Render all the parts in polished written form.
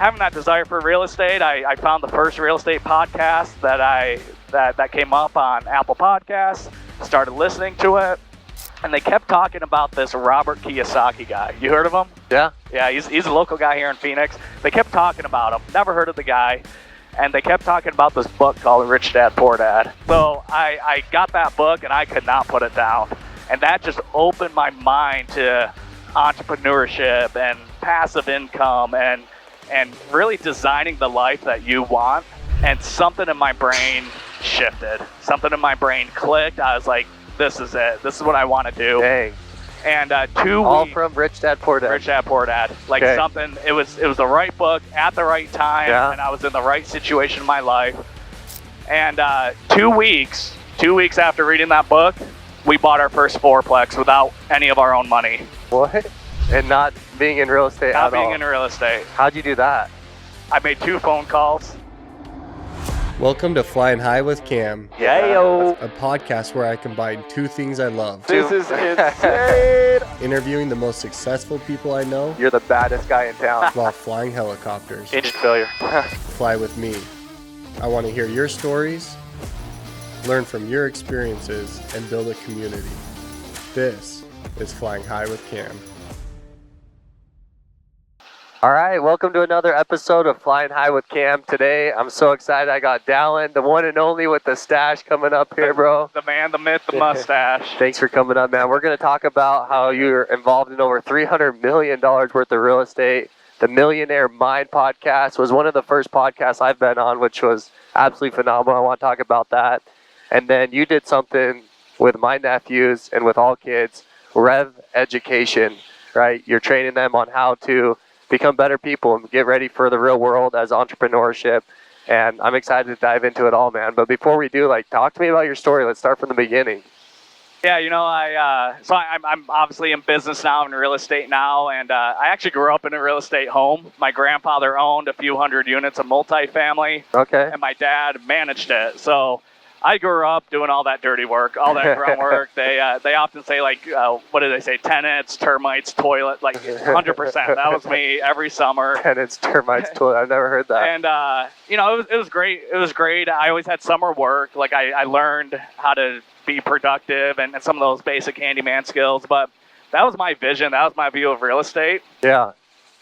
having that desire for real estate, I found the first real estate podcast that came up on Apple Podcasts, started listening to it, and they kept talking about this Robert Kiyosaki guy. You heard of him? Yeah. Yeah, he's a local guy here in Phoenix. They kept talking about him. Never heard of the guy. And they kept talking about this book called Rich Dad, Poor Dad. So I got that book and I could not put it down. And that just opened my mind to entrepreneurship and passive income and really designing the life that you want. And something in my brain shifted. Something in my brain clicked. I was like, this is it. This is what I want to do. Dang. And all from Rich Dad, Poor Dad. Rich Dad, Poor Dad. Like something, it was the right book at the right time, and I was in the right situation in my life. And 2 weeks after reading that book, we bought our first fourplex without any of our own money. What? And not being in real estate at all? Not being in real estate. How'd you do that? I made 2 phone calls. Welcome to Flying High with Cam. Yayo. A podcast where I combine 2 things I love. This is insane. Interviewing the most successful people I know You're the baddest guy in town. while flying helicopters. Engine failure. Fly with me. I want to hear your stories, learn from your experiences, and build a community. This is Flying High with Cam. All right, welcome to another episode of Flying High with Cam. Today, I'm so excited. I got Dallon, the one and only with the stash coming up here, bro. The man, the myth, the mustache. Thanks for coming up, man. We're going to talk about how you're involved in over $300 million worth of real estate. The Millionaire Mind podcast was one of the first podcasts I've been on, which was absolutely phenomenal. I want to talk about that. And then you did something with my nephews and with all kids, Rev Education, right? You're training them on how to become better people and get ready for the real world as entrepreneurship. And I'm excited to dive into it all, man. But before we do, talk to me about your story. Let's start from the beginning. Yeah, I'm obviously in business now, in real estate now, and I actually grew up in a real estate home. My grandfather owned a few hundred units of multifamily, and my dad managed it. So I grew up doing all that dirty work, all that grunt work. They often say, what do they say? Tenants, termites, toilet, 100%. That was me every summer. Tenants, termites, toilet. I've never heard that. And, it was great. It was great. I always had summer work. I learned how to be productive and some of those basic handyman skills. But that was my vision. That was my view of real estate. Yeah.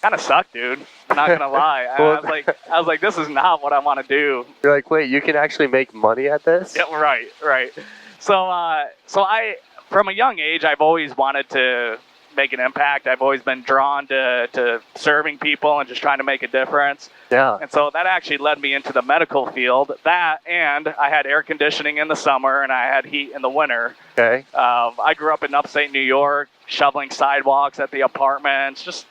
Kind of sucked, dude. I'm not gonna lie. I was like, this is not what I want to do. You're like, wait, you can actually make money at this? Yeah, right. So I, from a young age, I've always wanted to make an impact. I've always been drawn to serving people and just trying to make a difference. Yeah. And so that actually led me into the medical field. That, and I had air conditioning in the summer and I had heat in the winter. Okay. I grew up in upstate New York, shoveling sidewalks at the apartments, just.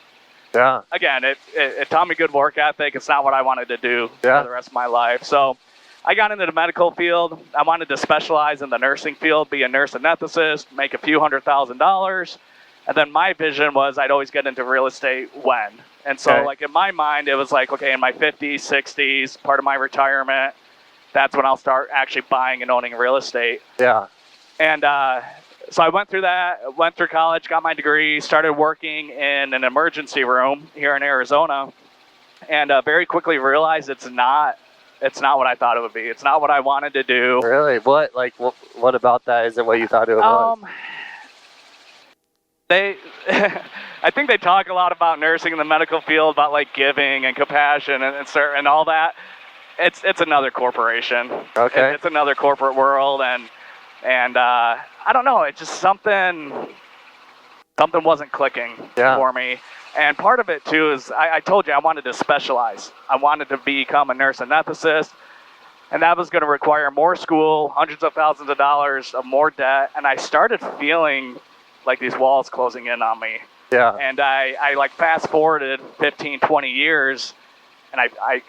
Yeah. Again, it taught me good work ethic. It's not what I wanted to do for the rest of my life. So I got into the medical field. I wanted to specialize in the nursing field, be a nurse anesthetist, make a few $100,000. And then my vision was I'd always get into real estate when. And so in my mind, it was in my 50s, 60s, part of my retirement, that's when I'll start actually buying and owning real estate. Yeah. And so I went through that, went through college, got my degree, started working in an emergency room here in Arizona, and very quickly realized it's not what I thought it would be. It's not what I wanted to do. Really? What? What about that isn't what you thought it was? I think they talk a lot about nursing in the medical field, about giving and compassion and all that. It's another corporation. Okay. It's another corporate world, and I don't know. It's just something wasn't clicking for me. And part of it too is I told you I wanted to specialize. I wanted to become a nurse anesthetist, and that was going to require more school, hundreds of thousands of dollars of more debt. And I started feeling like these walls closing in on me. Yeah. And I fast forwarded 15, 20 years. And I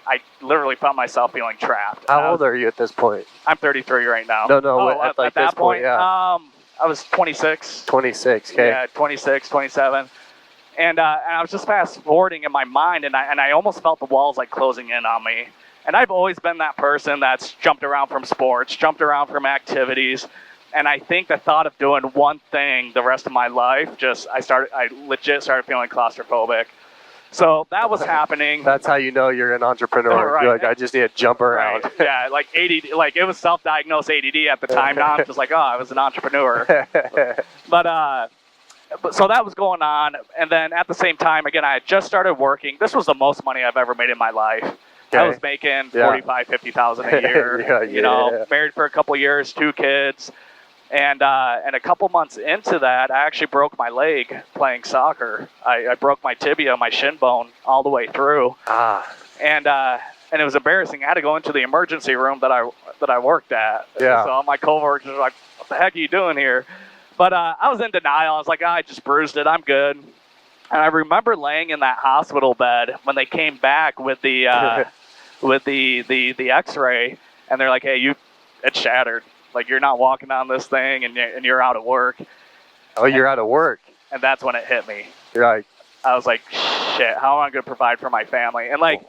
literally found myself feeling trapped. How old are you at this point? I'm 33 right now. No. At that this point, yeah. I was 26. 26, okay. Yeah, 26, 27. And I was just fast forwarding in my mind, and I almost felt the walls closing in on me. And I've always been that person that's jumped around from sports, jumped around from activities. And I think the thought of doing one thing the rest of my life, I legit started feeling claustrophobic. So that was happening. That's how you know you're an entrepreneur. Right. You're like, I just need to jump around. Right. Yeah, like ADD, like it was self-diagnosed ADD at the time. Now I'm just like, oh, I was an entrepreneur. But so that was going on, and then at the same time, again, I had just started working. This was the most money I've ever made in my life. Okay. I was making $45,000-$50,000 a year. Yeah, you know, married for a couple years, 2 kids. And a couple months into that, I actually broke my leg playing soccer. I broke my tibia, my shin bone, all the way through. And it was embarrassing. I had to go into the emergency room that I worked at. Yeah. So all my coworkers were like, "What the heck are you doing here?" But I was in denial. I was like, I just bruised it. I'm good. And I remember laying in that hospital bed when they came back with the X-ray, and they're like, "Hey, it's shattered. Like, you're not walking on this thing, and you're out of work." Oh, you're out of work. And that's when it hit me. You're like, I was like, shit, how am I going to provide for my family? And, like,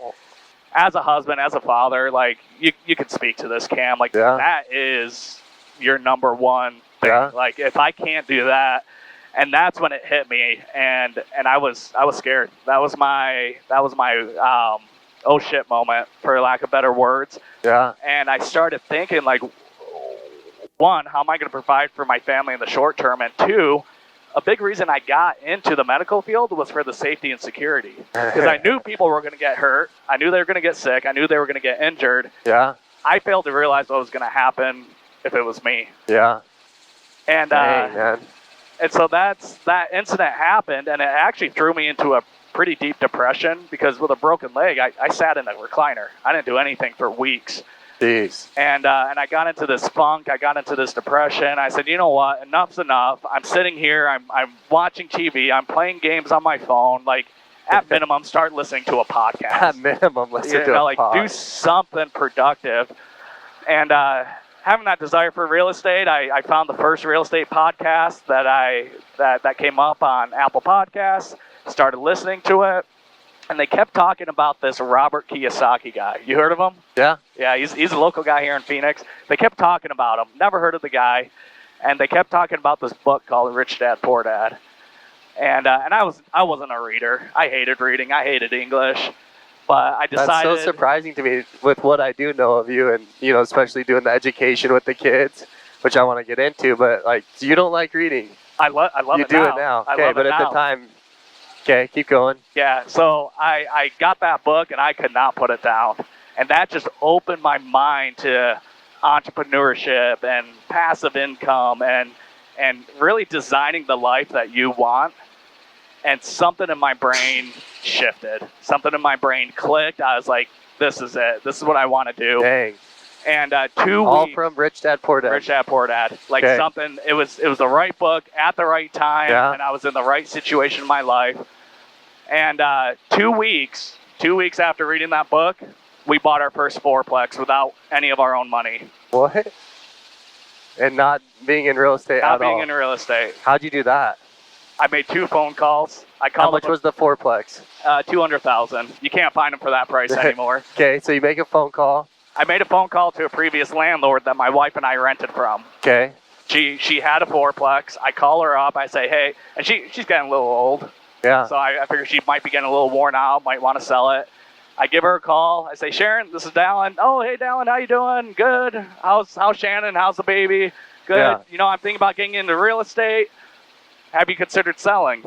as a husband, as a father, like, you could speak to this, Cam. Like, that is your number one thing. Yeah. Like, if I can't do that, and that's when it hit me, and I was scared. That was my oh shit moment, for lack of better words. Yeah. And I started thinking, like, one, how am I going to provide for my family in the short term? And two, a big reason I got into the medical field was for the safety and security. Because I knew people were going to get hurt. I knew they were going to get sick. I knew they were going to get injured. Yeah. I failed to realize what was going to happen if it was me. Yeah. And dang, man. And so that incident happened, and it actually threw me into a pretty deep depression, because with a broken leg, I sat in a recliner. I didn't do anything for weeks. Jeez. And I got into this funk. I got into this depression. I said, you know what? Enough's enough. I'm sitting here. I'm watching TV. I'm playing games on my phone. Like, at minimum, start listening to a podcast. At minimum, listen to a pod. Do something productive. And having that desire for real estate, I found the first real estate podcast that came up on Apple Podcasts. Started listening to it. And they kept talking about this Robert Kiyosaki guy. You heard of him? Yeah. Yeah, he's a local guy here in Phoenix. They kept talking about him. Never heard of the guy. And they kept talking about this book called Rich Dad, Poor Dad. And I wasn't a reader. I hated reading. I hated English. But I decided... That's so surprising to me with what I do know of you, and, you know, especially doing the education with the kids, which I want to get into. But, like, you don't like reading. I love it now. You do it now. Okay, but at the time... Okay, keep going. Yeah, so I got that book, and I could not put it down. And that just opened my mind to entrepreneurship and passive income and really designing the life that you want. And something in my brain shifted. Something in my brain clicked. I was like, this is it. This is what I want to do. Dang. And 2 weeks. All from Rich Dad, Poor Dad. Rich Dad, Poor Dad. Like something, it was the right book at the right time, and I was in the right situation in my life. And 2 weeks after reading that book, we bought our first fourplex without any of our own money. What? And not being in real estate at all? Not being in real estate. How'd you do that? I made 2 phone calls. How much was the fourplex? $200,000. You can't find them for that price anymore. Okay, so you make a phone call. I made a phone call to a previous landlord that my wife and I rented from. Okay. She had a fourplex. I call her up. I say, hey, and she's getting a little old. Yeah. So I figure she might be getting a little worn out, might want to sell it. I give her a call. I say, Sharon, this is Dallon. Oh, hey, Dallon, how you doing? Good. How's Shannon? How's the baby? Good. Yeah. You know, I'm thinking about getting into real estate. Have you considered selling?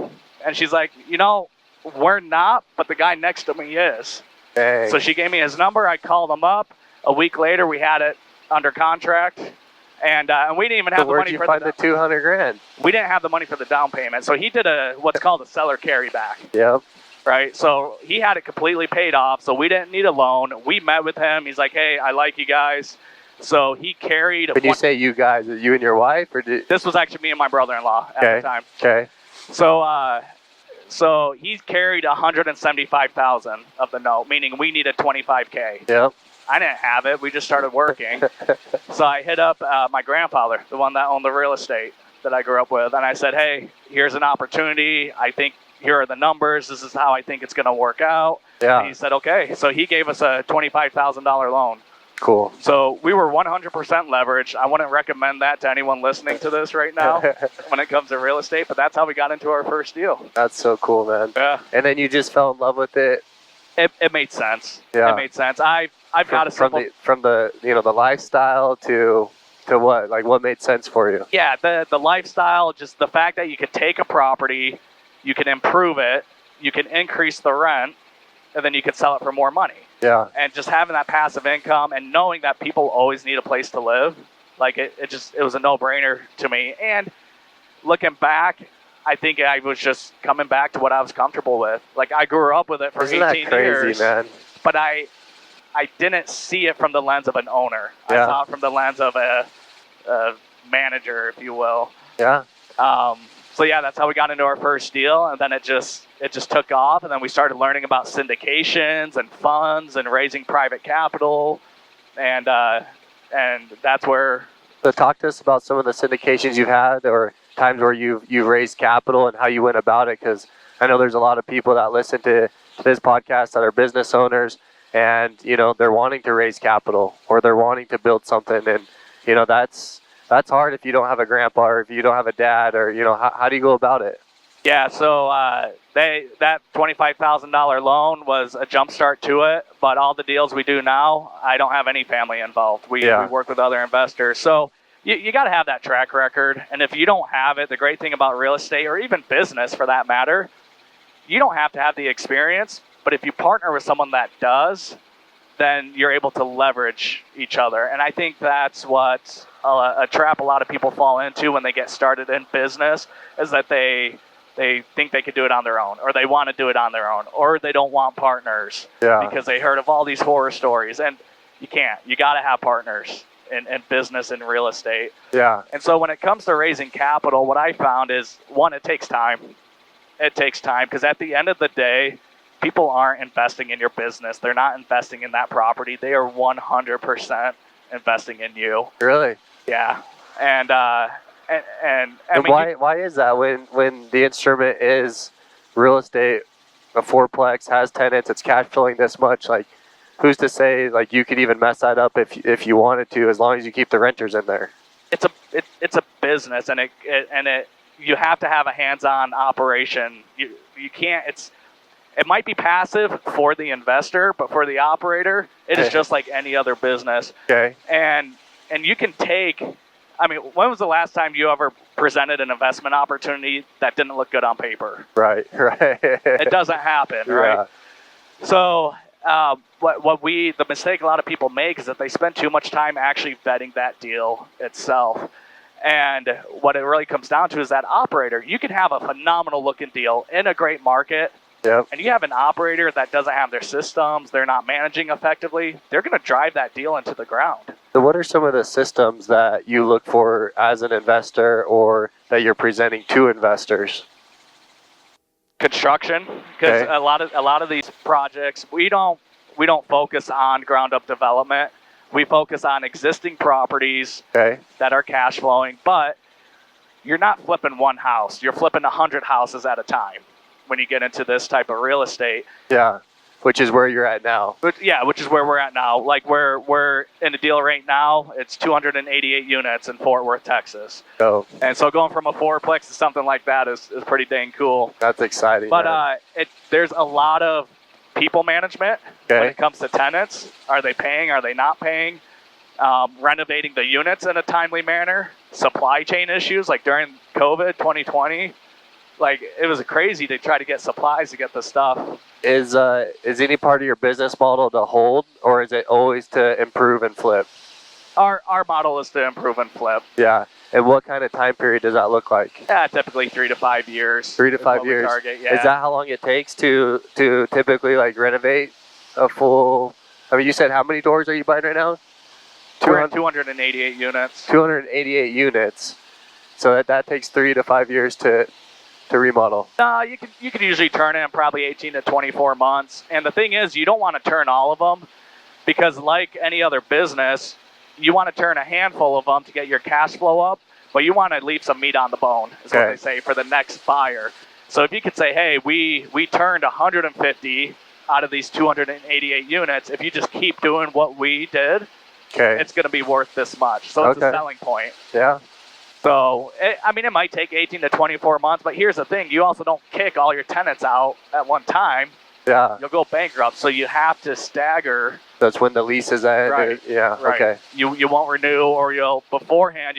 And she's like, you know, we're not, but the guy next to me is. Dang. So she gave me his number. I called him up. A week later, we had it under contract. And we didn't even have the money for the $200,000? We didn't have the money for the down payment. So he did what's called a seller carryback. Yep. Right? So he had it completely paid off. So we didn't need a loan. We met with him. He's like, hey, I like you guys. So he carried... When you say you guys, you and your wife? This was actually me and my brother-in-law at the time. Okay. So he carried $175,000 of the note, meaning we needed $25K. Yep. I didn't have it. We just started working. So I hit up my grandfather, the one that owned the real estate that I grew up with. And I said, hey, here's an opportunity. I think here are the numbers. This is how I think it's going to work out. Yeah. And he said, okay. So he gave us a $25,000 loan. Cool. So we were 100% leveraged. I wouldn't recommend that to anyone listening to this right now when it comes to real estate, but that's how we got into our first deal. That's so cool, man. Yeah. And then you just fell in love with it. It made sense. Yeah. It made sense. I've got a simple... From the the lifestyle to what? Like, what made sense for you? Yeah, the lifestyle, just the fact that you could take a property, you can improve it, you can increase the rent, and then you can sell it for more money. Yeah. And just having that passive income and knowing that people always need a place to live, like it was a no-brainer to me. And looking back, I think I was just coming back to what I was comfortable with. Like, I grew up with it for 18 years, man? But I didn't see it from the lens of an owner. Yeah. I saw it from the lens of a manager, if you will. Yeah. So yeah, that's how we got into our first deal, and then it just took off, and then we started learning about syndications and funds and raising private capital, and that's where. So talk to us about some of the syndications you've had, or times where you've raised capital and how you went about it, because I know there's a lot of people that listen to this podcast that are business owners, and they're wanting to raise capital or they're wanting to build something, and that's hard if you don't have a grandpa or if you don't have a dad, or how do you go about it? Yeah, so that $25,000 loan was a jump start to it, but all the deals we do now, I don't have any family involved. We work with other investors. So you got to have that track record, and if you don't have it, the great thing about real estate, or even business for that matter, you don't have to have the experience, but if you partner with someone that does, then you're able to leverage each other. And I think that's what a trap a lot of people fall into when they get started in business, is that they think they could do it on their own, or they want to do it on their own, or they don't want partners because they heard of all these horror stories. And you can't. You got to have partners in business and real estate. Yeah. And so when it comes to raising capital, what I found is, one, it takes time. It takes time, because at the end of the day, people aren't investing in your business. They're not investing in that property. They are 100% investing in you. Really? Yeah. And I mean, why is that when the instrument is real estate, a fourplex, has tenants, it's cash flowing this much? Like, who's to say like you could even mess that up if you wanted to, as long as you keep the renters in there? It's a business, and it you have to have a hands-on operation. You can't. It might be passive for the investor, but for the operator, it is just like any other business. Okay. And you can take. I mean, when was the last time you ever presented an investment opportunity that didn't look good on paper? Right. It doesn't happen, right? Yeah. So the mistake a lot of people make is that they spend too much time actually vetting that deal itself. And what it really comes down to is that operator. You can have a phenomenal looking deal in a great market. Yep. And you have an operator that doesn't have their systems, they're not managing effectively, they're going to drive that deal into the ground. So what are some of the systems that you look for as an investor, or that you're presenting to investors? Construction, because a lot of these projects, we don't focus on ground up development. We focus on existing properties that are cash flowing, but you're not flipping one house, you're flipping 100 houses at a time when you get into this type of real estate. Yeah, which is where you're at now. Which is where we're at now. Like we're in a deal right now. It's 288 units in Fort Worth, Texas. Oh. And so going from a fourplex to something like that is pretty dang cool. That's exciting. But there's a lot of people management when it comes to tenants. Are they paying? Are they not paying? Renovating the units in a timely manner. Supply chain issues, like during COVID 2020. Like, it was crazy to try to get supplies to get the stuff. Is any part of your business model to hold, or is it always to improve and flip? Our model is to improve and flip. Yeah. And what kind of time period does that look like? Yeah, typically 3 to 5 years. 3 to 5 years. Target, yeah. Is that how long it takes to typically like renovate a full? I mean, you said how many doors are you buying right now? We're at 288 units. 288 units. So that takes 3 to 5 years to remodel. You can usually turn in probably 18 to 24 months. And the thing is, you don't want to turn all of them, because like any other business, you want to turn a handful of them to get your cash flow up, but you want to leave some meat on the bone, is what they say, for the next buyer. So if you could say, hey, we turned 150 out of these 288 units, if you just keep doing what we did, Okay. it's going to be worth this much. So it's a Okay. selling point. Yeah. So, it might take 18 to 24 months, but here's the thing. You also don't kick all your tenants out at one time. Yeah. You'll go bankrupt. So you have to stagger. That's when the lease is end. Right. Yeah. Right. Okay. You won't renew, or you'll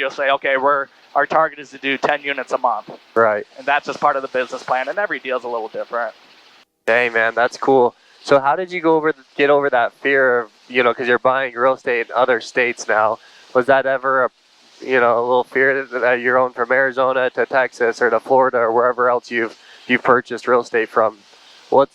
say, okay, our target is to do 10 units a month. Right. And that's just part of the business plan. And every deal's a little different. Dang, man, that's cool. So how did you get over that fear of, because you're buying real estate in other states now? Was that ever a little fear that you're going from Arizona to Texas or to Florida or wherever else you've purchased real estate from?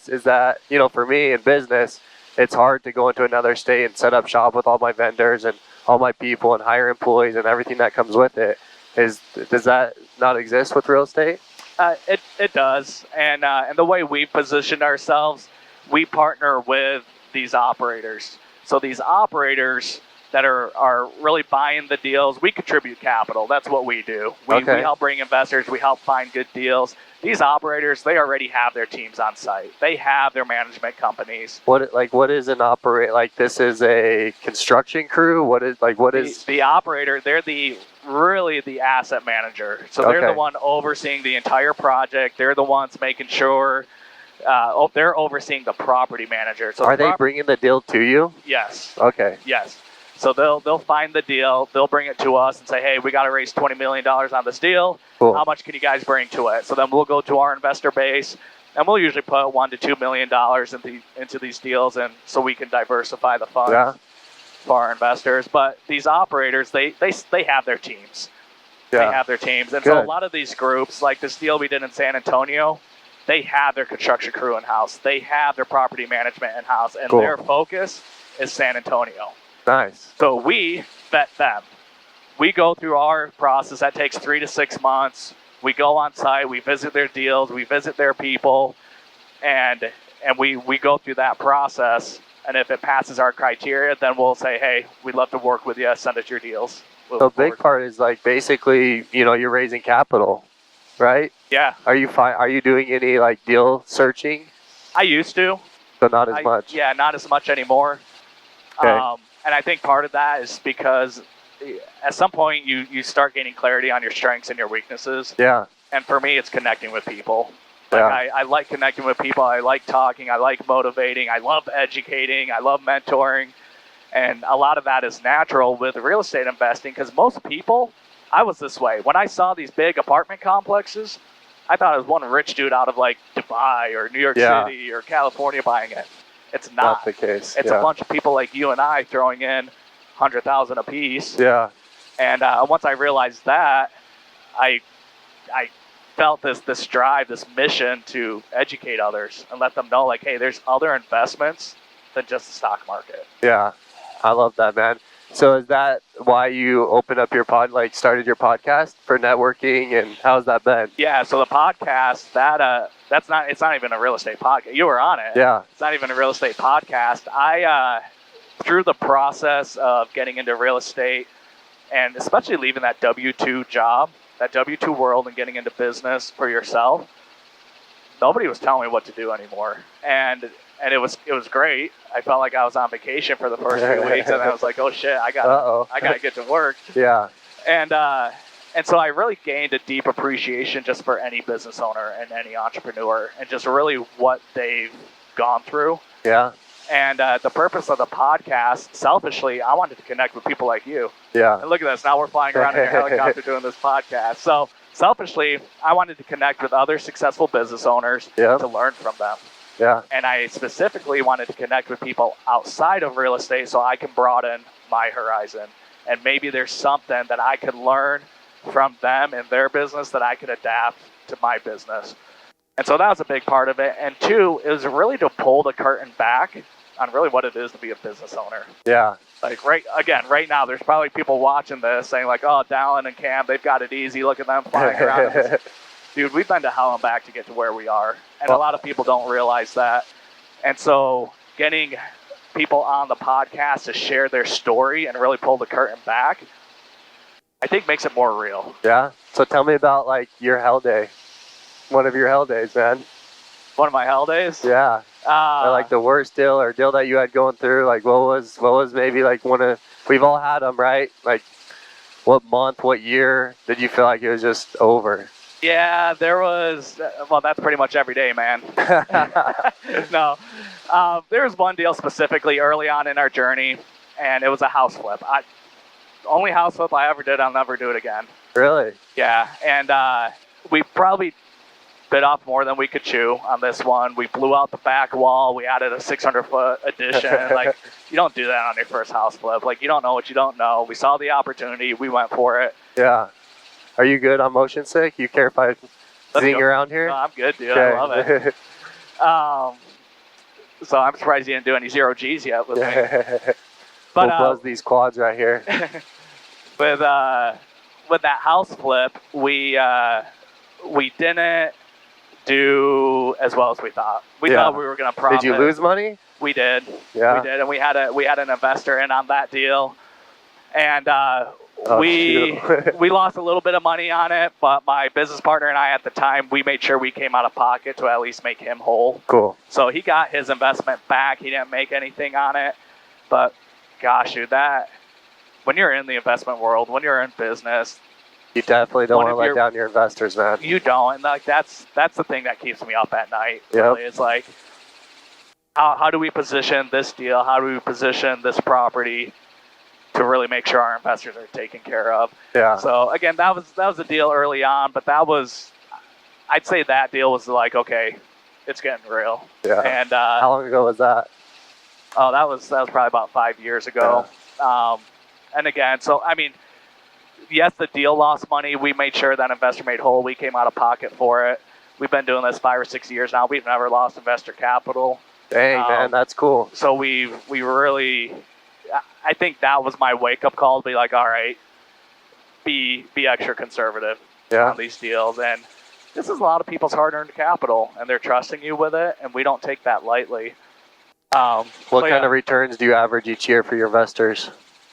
Is that, for me in business, it's hard to go into another state and set up shop with all my vendors and all my people and hire employees and everything that comes with it. Does that not exist with real estate? It does. And the way we positioned ourselves, we partner with these operators. So these operators that are really buying the deals, we contribute capital. That's what we do. We help bring investors. We help find good deals. These operators, they already have their teams on site. They have their management companies. What is an operator? Like, this is a construction crew? What is the operator? They're really the asset manager. So they're the one overseeing the entire project. They're the ones making sure they're overseeing the property manager. So are they bringing the deal to you? Yes. Okay. Yes. So they'll find the deal, they'll bring it to us and say, hey, we got to raise $20 million on this deal. Cool. How much can you guys bring to it? So then we'll go to our investor base, and we'll usually put $1 to $2 million into these deals, and so we can diversify the funds for our investors. But these operators, they have their teams. Yeah. They have their teams. And so a lot of these groups, like this deal we did in San Antonio, they have their construction crew in-house. They have their property management in-house, and their focus is San Antonio. Nice. So we vet them. We go through our process. That takes 3 to 6 months. We go on site. We visit their deals. We visit their people. And we go through that process. And if it passes our criteria, then we'll say, hey, we'd love to work with you. Send us your deals. The big part is like basically, you're raising capital, right? Yeah. Are you doing any like deal searching? I used to. So not as much. Yeah, not as much anymore. Okay. And I think part of that is because at some point you start gaining clarity on your strengths and your weaknesses. Yeah. And for me, it's connecting with people. I like connecting with people. I like talking. I like motivating. I love educating. I love mentoring. And a lot of that is natural with real estate investing because most people, I was this way. When I saw these big apartment complexes, I thought it was one rich dude out of like Dubai or New York City or California buying it. It's not the case. It's a bunch of people like you and I throwing in 100,000 a piece. Yeah. And once I realized that, I felt this drive, this mission to educate others and let them know, like, hey, there's other investments than just the stock market. Yeah, I love that, man. So is that why you opened up your started your podcast for networking, and how's that been? Yeah, so the podcast, it's not even a real estate podcast. You were on it. Yeah. It's not even a real estate podcast. I, through the process of getting into real estate, and especially leaving that W-2 job, that W-2 world, and getting into business for yourself, nobody was telling me what to do anymore. And it was great. I felt like I was on vacation for the first few weeks, and I was like, oh shit, I gotta get to work. Yeah. And so I really gained a deep appreciation just for any business owner and any entrepreneur, and just really what they've gone through. Yeah. And the purpose of the podcast, selfishly, I wanted to connect with people like you. Yeah. And look at this. Now we're flying around in a helicopter doing this podcast. So selfishly, I wanted to connect with other successful business owners to learn from them. Yeah. And I specifically wanted to connect with people outside of real estate so I can broaden my horizon. And maybe there's something that I could learn from them in their business that I could adapt to my business. And so that was a big part of it. And two, it was really to pull the curtain back on really what it is to be a business owner. Yeah. Like right now, there's probably people watching this saying like, oh, Dallon and Cam, they've got it easy. Look at them flying around. Dude, we've been to hell and back to get to where we are. And a lot of people don't realize that. And so getting people on the podcast to share their story and really pull the curtain back, I think makes it more real. Yeah. So tell me about like your hell day. One of your hell days, man. One of my hell days? Yeah. Or like the worst deal or deal that you had going through? Like what was maybe like we've all had them, right? Like what month, what year did you feel like it was just over? Yeah, there was, well, that's pretty much every day, man. No, there was one deal specifically early on in our journey, and it was a house flip. Only house flip I ever did, I'll never do it again. Really? Yeah, and we probably bit off more than we could chew on this one. We blew out the back wall. We added a 600-foot addition. Like, you don't do that on your first house flip. Like, you don't know what you don't know. We saw the opportunity. We went for it. Yeah. Are you good on motion sick? You care if I zing around here? No, I'm good, dude. Okay. I love it. So I'm surprised you didn't do any 0 Gs yet with me. But we'll buzz these quads right here. with that house flip, we didn't do as well as we thought. We thought we were going to profit. Did you lose money? We did. Yeah. We did, and we had an investor in on that deal, and we lost a little bit of money on it. But my business partner and I at the time, we made sure we came out of pocket to at least make him whole. Cool. So he got his investment back. He didn't make anything on it, but gosh, dude, when you're in the investment world, when you're in business, you definitely don't want to let down your investors, man. You don't, and like that's the thing that keeps me up at night. Yep. Really, it's like, how do we position this deal? How do we position this property to really make sure our investors are taken care of? Yeah. So again, that was a deal early on, but I'd say that deal was like, okay, it's getting real. Yeah. And how long ago was that? Oh, that was probably about 5 years ago. Yeah. And again, so I mean, yes, the deal lost money. We made sure that investor made whole. We came out of pocket for it. We've been doing this 5 or 6 years now. We've never lost investor capital. Dang, man, that's cool. So we really, I think that was my wake up call to be like, all right, be extra conservative on these deals. And this is a lot of people's hard earned capital, and they're trusting you with it, and we don't take that lightly. What kind of returns do you average each year for your investors?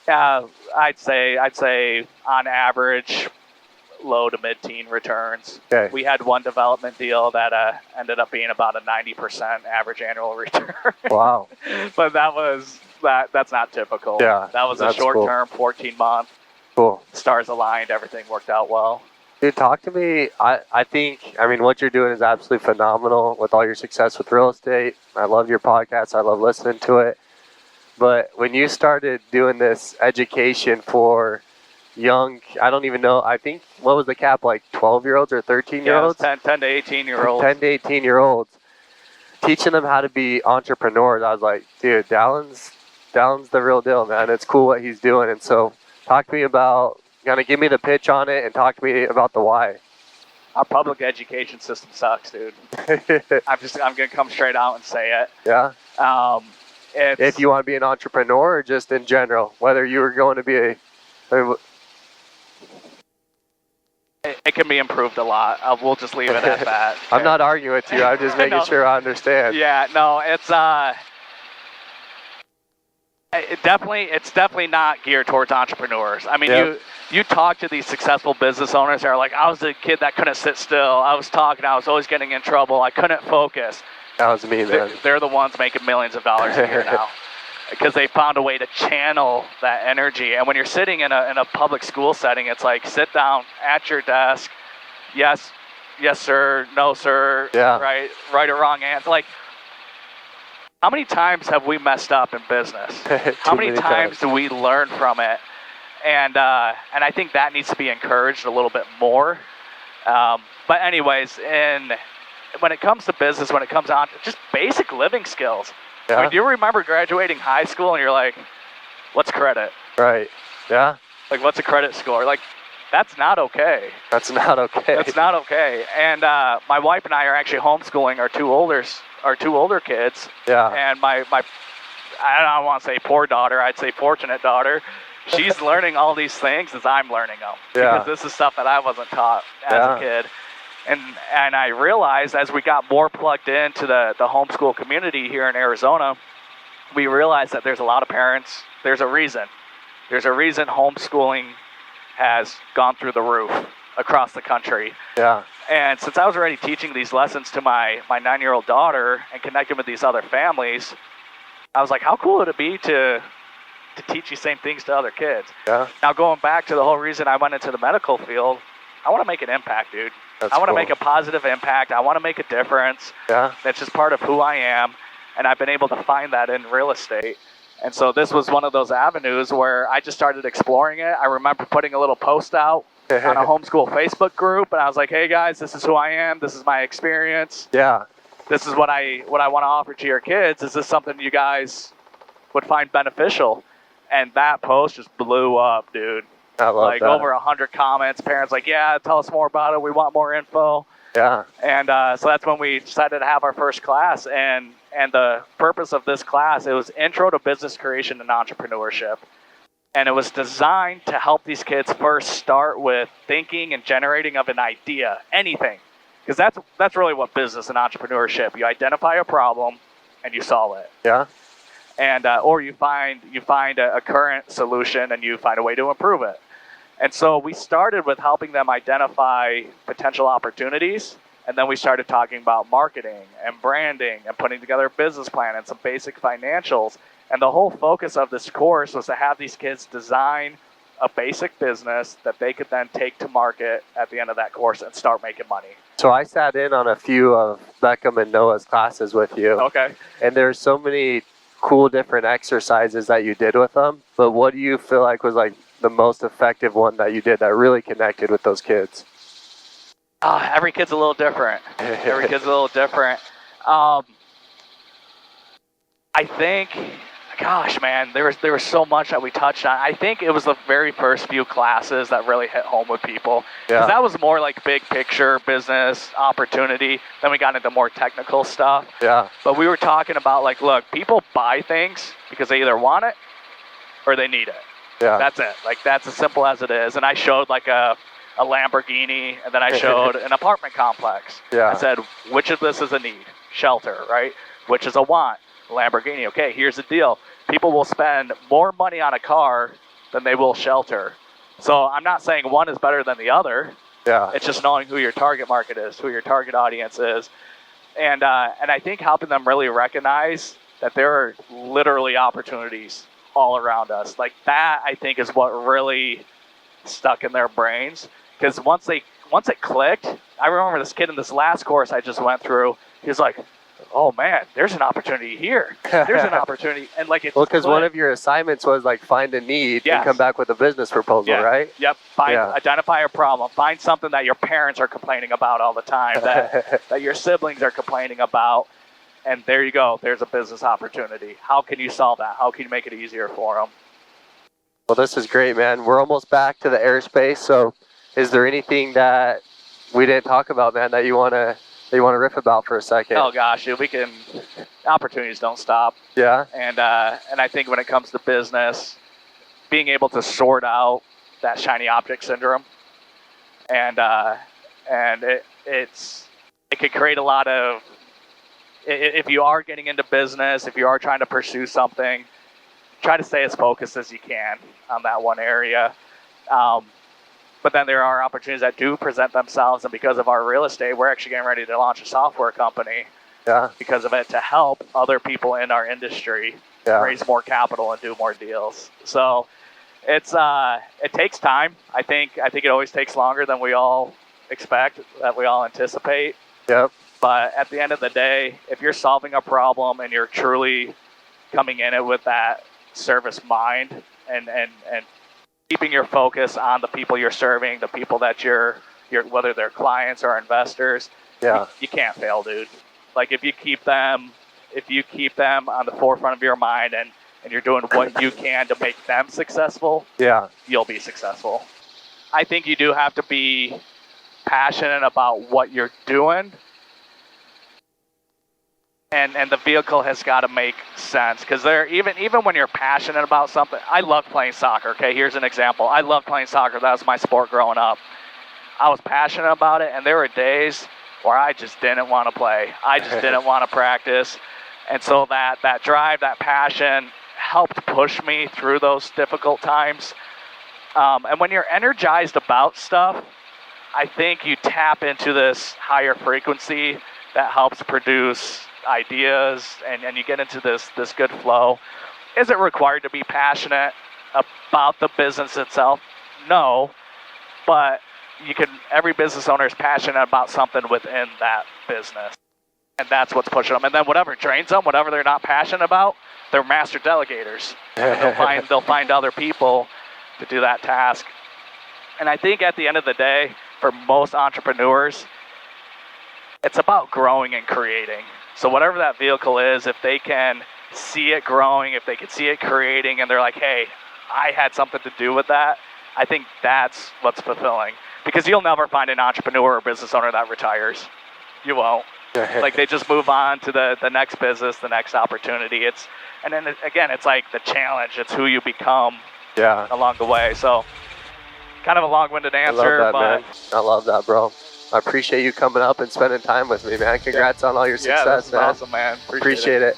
I'd say on average, low to mid-teen returns. Okay. We had one development deal that ended up being about a 90% average annual return. Wow. But that's not typical. Yeah. That was a short-term, 14-month. Cool. Stars aligned. Everything worked out well. Dude, talk to me. I think what you're doing is absolutely phenomenal with all your success with real estate. I love your podcast. I love listening to it. But when you started doing this education for young, I don't even know, I think, what was the cap, like 12-year-olds or 13-year-olds? Yeah, 10 to 18-year-olds. 10 to 18-year-olds. Teaching them how to be entrepreneurs. I was like, dude, Dallon's the real deal, man. It's cool what he's doing. And so talk to me about, kind of give me the pitch on it and talk to me about the why. Our public education system sucks, dude. I'm going to come straight out and say it. Yeah? If you want to be an entrepreneur or just in general, whether you were going to be it can be improved a lot. We'll just leave it at that. I'm not arguing with you. I'm just making sure I understand. Yeah, no, it's definitely not geared towards entrepreneurs. I mean, you talk to these successful business owners that are like, I was a kid that couldn't sit still. I was always getting in trouble. I couldn't focus. That was me, man. They're the ones making millions of dollars a year now because they found a way to channel that energy. And when you're sitting in a public school setting, it's like, sit down at your desk. Yes, sir. No, sir. Yeah. Right or wrong answer. Like, how many times have we messed up in business? How many times do we learn from it? And I think that needs to be encouraged a little bit more. But anyways, when it comes to business, when it comes on just basic living skills. Yeah. I mean, do you remember graduating high school and you're like, what's credit? Right. Yeah. Like, what's a credit score? Like, that's not okay. That's not okay. That's not okay. And my wife and I are actually homeschooling our two older kids. Yeah. And my I don't want to say poor daughter, I'd say fortunate daughter. She's learning all these things as I'm learning them. Yeah. Because this is stuff that I wasn't taught as a kid. And I realized as we got more plugged into the homeschool community here in Arizona, we realized that there's a lot of parents. There's a reason homeschooling has gone through the roof. across the country. Yeah. And since I was already teaching these lessons to my 9-year-old daughter and connecting with these other families, I was like, how cool would it be to teach these same things to other kids? Yeah. Now, going back to the whole reason I went into the medical field, I want to make an impact, dude. I want to make a positive impact. I want to make a difference. Yeah. That's just part of who I am. And I've been able to find that in real estate. And so this was one of those avenues where I just started exploring it. I remember putting a little post out on a homeschool Facebook group, and I was like, hey guys, this is who I am. This is my experience. Yeah. This is what I want to offer to your kids. Is this something you guys would find beneficial? And that post just blew up, dude. I love like that. Over 100 comments. Parents like, yeah, tell us more about it. We want more info. Yeah. And so that's when we decided to have our first class. And the purpose of this class, it was Intro to Business Creation and Entrepreneurship. And it was designed to help these kids first start with thinking and generating of an idea, anything. Because that's really what business and entrepreneurship. You identify a problem and you solve it. Yeah. And or you find a current solution and you find a way to improve it. And so we started with helping them identify potential opportunities, and then we started talking about marketing and branding and putting together a business plan and some basic financials. And the whole focus of this course was to have these kids design a basic business that they could then take to market at the end of that course and start making money. So I sat in on a few of Beckham and Noah's classes with you. Okay. And there's so many cool different exercises that you did with them. But what do you feel like was like the most effective one that you did that really connected with those kids? Every kid's a little different. Every kid's a little different. I think, gosh, man, there was so much that we touched on. I think it was the very first few classes that really hit home with people. Because that was more like big picture business opportunity. Then we got into more technical stuff. Yeah. But we were talking about, like, look, people buy things because they either want it or they need it. Yeah. That's it. Like, that's as simple as it is. And I showed like a Lamborghini, and then I showed an apartment complex. Yeah. I said, which of this is a need? Shelter, right? Which is a want? Lamborghini. Okay, here's the deal. People will spend more money on a car than they will shelter. So I'm not saying one is better than the other. Yeah. It's just knowing who your target market is, who your target audience is. And I think helping them really recognize that there are literally opportunities all around us. Like that, I think, is what really stuck in their brains. Because once it clicked, I remember this kid in this last course I just went through, he was like, oh man, there's an opportunity here. There's an opportunity. And like it's because one of your assignments was like find a need and come back with a business proposal, right? Yep. Identify a problem. Find something that your parents are complaining about all the time, that your siblings are complaining about. And there you go. There's a business opportunity. How can you solve that? How can you make it easier for them? Well, this is great, man. We're almost back to the airspace. So is there anything that we didn't talk about, man, that you want to riff about for a second? Oh gosh, we can. Opportunities don't stop. Yeah. And I think when it comes to business, being able to sort out that shiny object syndrome, and it could create a lot of. If you are getting into business, if you are trying to pursue something, try to stay as focused as you can on that one area. But then there are opportunities that do present themselves, and because of our real estate, we're actually getting ready to launch a software company because of it to help other people in our industry raise more capital and do more deals. So it takes time. I think it always takes longer than we all expect, that we all anticipate. Yep. But at the end of the day, if you're solving a problem and you're truly coming in it with that service mind and keeping your focus on the people you're serving, the people that you're whether they're clients or investors, you can't fail, dude. Like if you keep them on the forefront of your mind and you're doing what you can to make them successful, you'll be successful. I think you do have to be passionate about what you're doing. And the vehicle has got to make sense, because even when you're passionate about something, I love playing soccer. Okay, here's an example. I love playing soccer. That was my sport growing up. I was passionate about it, and there were days where I just didn't want to play. I just didn't want to practice, and so that drive, that passion, helped push me through those difficult times. And when you're energized about stuff, I think you tap into this higher frequency that helps produce ideas, and you get into this good flow. Is it required to be passionate about the business itself? No, but every business owner is passionate about something within that business, and that's what's pushing them. And then whatever drains them, whatever they're not passionate about, they're master delegators. They'll find other people to do that task. And I think at the end of the day, for most entrepreneurs, it's about growing and creating. So whatever that vehicle is, if they can see it growing, if they can see it creating, and they're like, hey, I had something to do with that, I think that's what's fulfilling. Because you'll never find an entrepreneur or business owner that retires. You won't. Like, they just move on to the next business, the next opportunity. And then again, it's like the challenge. It's who you become along the way. So kind of a long-winded answer. I love that, man. I love that, bro. I appreciate you coming up and spending time with me, man. Congrats on all your success, that's man. awesome, man. Appreciate it.